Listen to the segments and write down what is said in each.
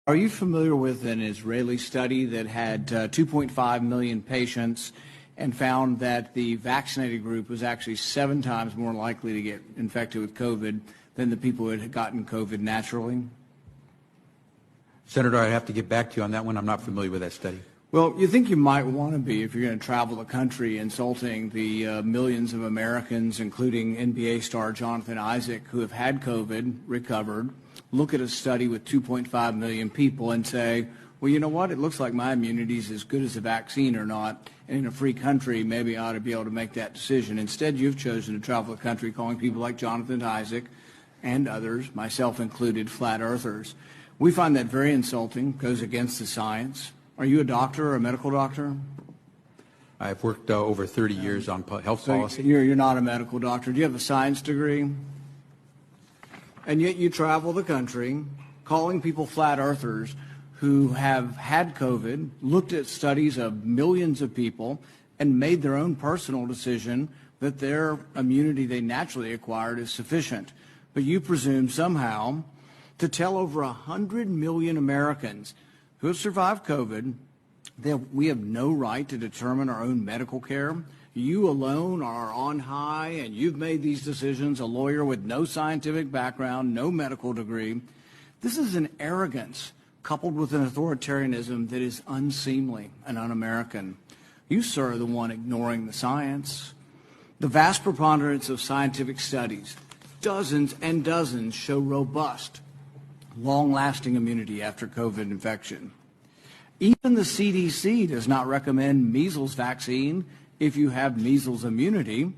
Are you familiar with an Israeli study that had 2.5 million patients and found that the vaccinated group was actually 7 times more likely to get infected with COVID than the people who had gotten COVID naturally? Senator, I have to get back to you on that one. I'm not familiar with that study. Well, you think you might want to be if you're going to travel the country insulting the millions of Americans, including NBA star Jonathan Isaac, who have had COVID, recovered, look at a study with 2.5 million people and say, well, you know what, it looks like my immunity is as good as a vaccine or not, and in a free country, maybe I ought to be able to make that decision. Instead, you've chosen to travel the country calling people like Jonathan Isaac and others, myself included, flat earthers. We find that very insulting, goes against the science. Are you a doctor or a medical doctor? I've worked over 30 years on health policy. You're not a medical doctor. Do you have a science degree? And yet you travel the country calling people flat earthers who have had COVID, looked at studies of millions of people, and made their own personal decision that their immunity they naturally acquired is sufficient. But you presume somehow to tell over 100 million Americans who have survived COVID that we have no right to determine our own medical care. You alone are on high, and you've made these decisions, a lawyer with no scientific background, no medical degree. This is an arrogance coupled with an authoritarianism that is unseemly and un-American. You, sir, are the one ignoring the science. The vast preponderance of scientific studies, dozens and dozens, show robust, long-lasting immunity after COVID infection. Even the CDC does not recommend measles vaccine if you have measles immunity.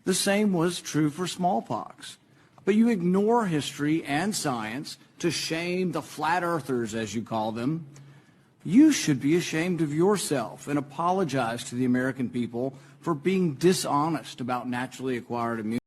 The same was true for smallpox. But you ignore history and science to shame the flat earthers, as you call them. You should be ashamed of yourself and apologize to the American people for being dishonest about naturally acquired immunity.